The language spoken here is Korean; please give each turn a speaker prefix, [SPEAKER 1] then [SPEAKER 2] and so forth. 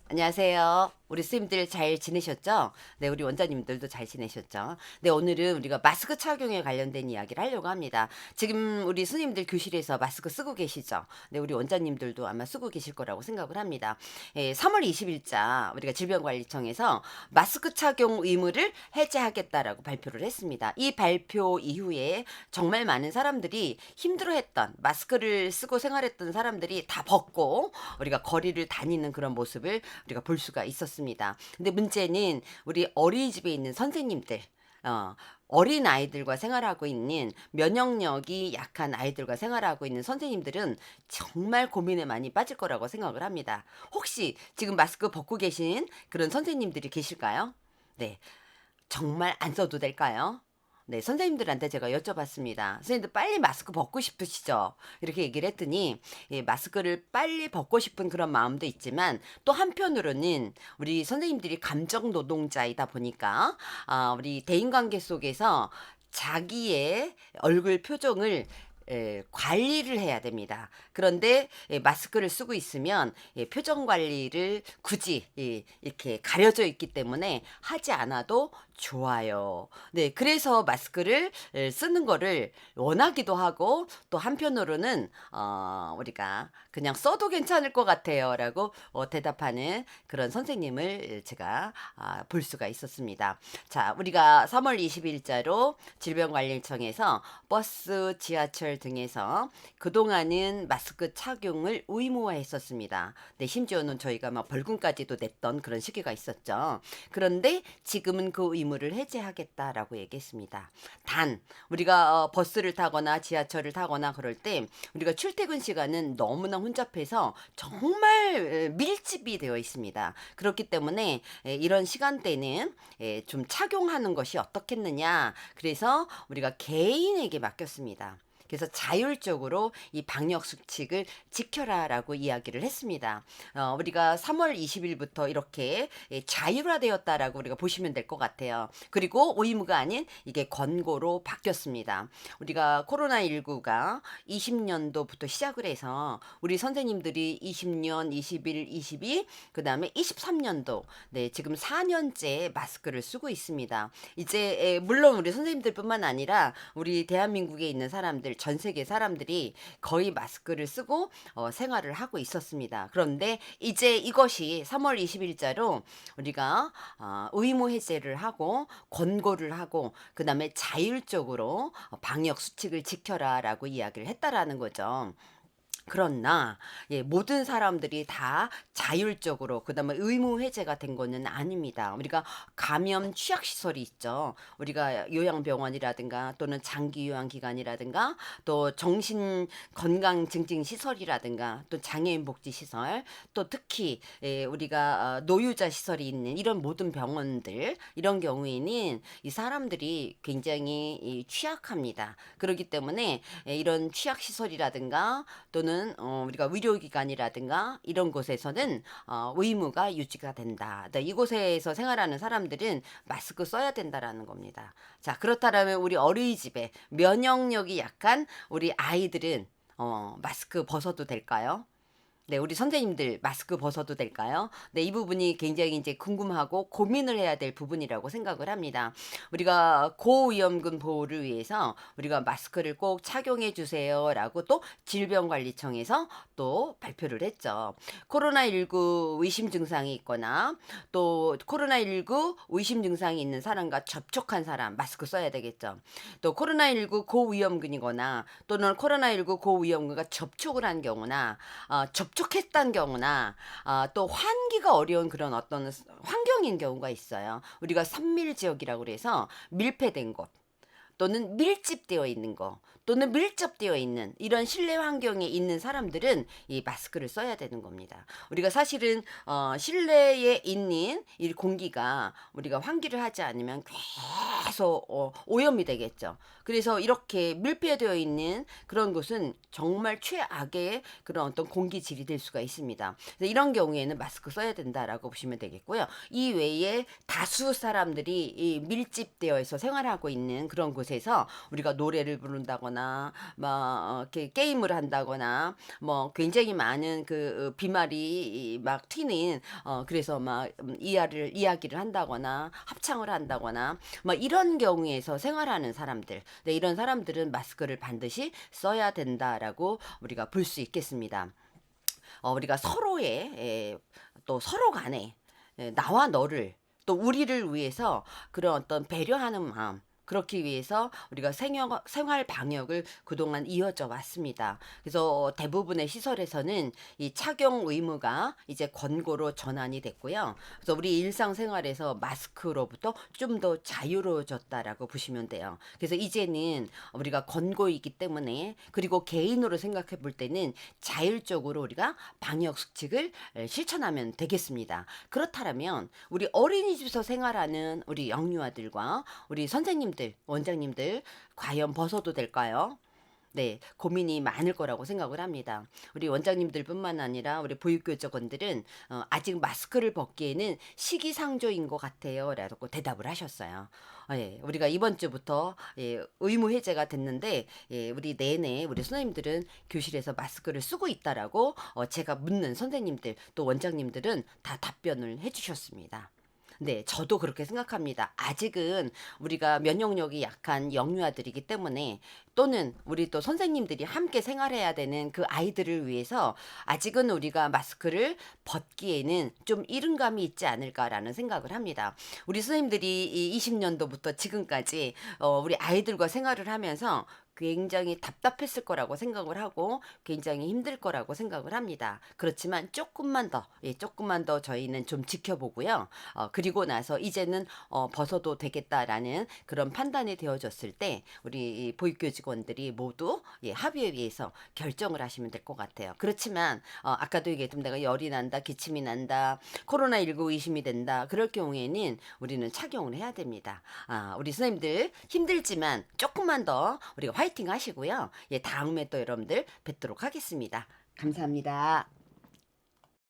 [SPEAKER 1] 안녕하세요. 우리 스님들 잘 지내셨죠? 네, 우리 원장님들도 잘 지내셨죠? 네, 오늘은 우리가 마스크 착용에 관련된 이야기를 하려고 합니다. 지금 우리 스님들 교실에서 마스크 쓰고 계시죠? 네, 우리 원장님들도 아마 쓰고 계실 거라고 생각을 합니다. 3월 20일자 우리가 질병관리청에서 마스크 착용 의무를 해제하겠다라고 발표를 했습니다. 이 발표 이후에 정말 많은 사람들이 힘들어했던 마스크를 쓰고 생활했던 사람들이 다 벗고 우리가 거리를 다니는 그런 모습을 우리가 볼 수가 있었습니다. 근데 문제는 우리 어린이집에 있는 선생님들, 어, 어린 아이들과 생활하고 있는 면역력이 약한 아이들과 생활하고 있는 선생님들은 정말 고민에 많이 빠질 거라고 생각을 합니다. 혹시 지금 마스크 벗고 계신 그런 선생님들이 계실까요? 네. 정말 안 써도 될까요? 네, 선생님들한테 제가 여쭤봤습니다. 선생님들 빨리 마스크 벗고 싶으시죠? 이렇게 얘기를 했더니, 예, 마스크를 빨리 벗고 싶은 그런 마음도 있지만, 또 한편으로는 우리 선생님들이 감정 노동자이다 보니까, 우리 대인관계 속에서 자기의 얼굴 표정을 관리를 해야 됩니다. 그런데 마스크를 쓰고 있으면 표정 관리를 굳이 이렇게 가려져 있기 때문에 하지 않아도 좋아요. 네, 그래서 마스크를 쓰는 거를 원하기도 하고 또 한편으로는 우리가 그냥 써도 괜찮을 것 같아요라고 대답하는 그런 선생님을 제가 볼 수가 있었습니다. 자, 우리가 3월 20일자로 질병관리청에서 버스, 지하철 등에서 그동안은 마스크 착용을 의무화했었습니다. 네, 심지어는 저희가 막 벌금까지도 냈던 그런 시기가 있었죠. 그런데 지금은 그 의무를 해제하겠다라고 얘기했습니다. 단 우리가 버스를 타거나 지하철을 타거나 그럴 때 우리가 출퇴근 시간은 너무나 혼잡해서 정말 밀집이 되어 있습니다. 그렇기 때문에 이런 시간대는 좀 착용하는 것이 어떻겠느냐. 그래서 우리가 개인에게 맡겼습니다. 그래서 자율적으로 이 방역 수칙을 지켜라라고 이야기를 했습니다. 우리가 3월 20일부터 이렇게 자율화되었다라고 우리가 보시면 될 것 같아요. 그리고 의무가 아닌 이게 권고로 바뀌었습니다. 우리가 코로나19가 20년도부터 시작을 해서 우리 선생님들이 20년, 21, 22, 그 다음에 23년도, 네, 지금 4년째 마스크를 쓰고 있습니다. 이제 물론 우리 선생님들뿐만 아니라 우리 대한민국에 있는 사람들, 전 세계 사람들이 거의 마스크를 쓰고 생활을 하고 있었습니다. 그런데 이제 이것이 3월 20일자로 우리가 의무 해제를 하고 권고를 하고 그 다음에 자율적으로 방역 수칙을 지켜라라고 이야기를 했다라는 거죠. 그러나 모든 사람들이 다 자율적으로 그다음에 의무 해제가 된 거는 아닙니다. 우리가 감염 취약 시설이 있죠. 우리가 요양병원이라든가 또는 장기 요양 기관이라든가 또 정신 건강 증진 시설이라든가 또 장애인 복지 시설 또 특히 우리가 노유자 시설이 있는 이런 모든 병원들 이런 경우에는 이 사람들이 굉장히 취약합니다. 그렇기 때문에 이런 취약 시설이라든가 또는 우리가 의료기관이라든가 이런 곳에서는 의무가 유지가 된다. 네, 이곳에서 생활하는 사람들은 마스크 써야 된다라는 겁니다. 자, 그렇다면 우리 어린이집에 면역력이 약한 우리 아이들은 마스크 벗어도 될까요? 네, 우리 선생님들 마스크 벗어도 될까요? 네, 이 부분이 굉장히 이제 궁금하고 고민을 해야 될 부분이라고 생각을 합니다. 우리가 고위험군 보호를 위해서 우리가 마스크를 꼭 착용해 주세요라고 또 질병관리청에서 또 발표를 했죠. 코로나19 의심 증상이 있거나 또 코로나19 의심 증상이 있는 사람과 접촉한 사람 마스크 써야 되겠죠. 또 코로나19 고위험군이거나 또는 코로나19 고위험군과 접촉을 한 경우나 접촉했던 경우나 또 환기가 어려운 그런 어떤 환경인 경우가 있어요. 우리가 선밀 지역이라고 그래서 밀폐된 곳 또는 밀집되어 있는 거 또는 밀접되어 있는 이런 실내 환경에 있는 사람들은 이 마스크를 써야 되는 겁니다. 우리가 사실은 실내에 있는 이 공기가 우리가 환기를 하지 않으면 계속 오염이 되겠죠. 그래서 이렇게 밀폐되어 있는 그런 곳은 정말 최악의 그런 어떤 공기질이 될 수가 있습니다. 그래서 이런 경우에는 마스크 써야 된다라고 보시면 되겠고요. 이 외에 다수 사람들이 이 밀집되어 있어 생활하고 있는 그런 곳에서 우리가 노래를 부른다거나 한다거나 막 이렇게 게임을 한다거나 뭐 굉장히 많은 그 비말이 막 튀는 그래서 막 이야기를 한다거나 합창을 한다거나 뭐 이런 경우에서 생활하는 사람들. 네, 이런 사람들은 마스크를 반드시 써야 된다라고 우리가 볼 수 있겠습니다. 우리가 서로의 또 서로 간에 나와 너를 또 우리를 위해서 그런 어떤 배려하는 마음 그렇기 위해서 우리가 생활 방역을 그동안 이어져 왔습니다. 그래서 대부분의 시설에서는 이 착용 의무가 이제 권고로 전환이 됐고요. 그래서 우리 일상생활에서 마스크로부터 좀 더 자유로워졌다라고 보시면 돼요. 그래서 이제는 우리가 권고이기 때문에 그리고 개인으로 생각해 볼 때는 자율적으로 우리가 방역 수칙을 실천하면 되겠습니다. 그렇다면 우리 어린이집에서 생활하는 우리 영유아들과 우리 선생님들, 원장님들 과연 벗어도 될까요? 네, 고민이 많을 거라고 생각을 합니다. 우리 원장님들뿐만 아니라 우리 보육교직원들은 아직 마스크를 벗기에는 시기상조인 것 같아요. 라고 대답을 하셨어요. 예, 우리가 이번 주부터 의무 해제가 됐는데 우리 내내 우리 선생님들은 교실에서 마스크를 쓰고 있다라고 제가 묻는 선생님들 또 원장님들은 다 답변을 해주셨습니다. 네, 저도 그렇게 생각합니다. 아직은 우리가 면역력이 약한 영유아들이기 때문에 또는 우리 또 선생님들이 함께 생활해야 되는 그 아이들을 위해서 아직은 우리가 마스크를 벗기에는 좀 이른 감이 있지 않을까라는 생각을 합니다. 우리 선생님들이 이 20년도부터 지금까지 우리 아이들과 생활을 하면서 굉장히 답답했을 거라고 생각을 하고 굉장히 힘들 거라고 생각을 합니다. 그렇지만 조금만 더, 조금만 더 저희는 좀 지켜보고요. 그리고 나서 이제는 벗어도 되겠다라는 그런 판단이 되어졌을 때 우리 보육교직원들이 모두 합의에 의해서 결정을 하시면 될 것 같아요. 그렇지만 아까도 얘기했던 내가 열이 난다, 기침이 난다, 코로나19 의심이 된다. 그럴 경우에는 우리는 착용을 해야 됩니다. 우리 선생님들 힘들지만 조금만 더 우리가 화이팅 하시고요. 다음에 또 여러분들 뵙도록 하겠습니다. 감사합니다.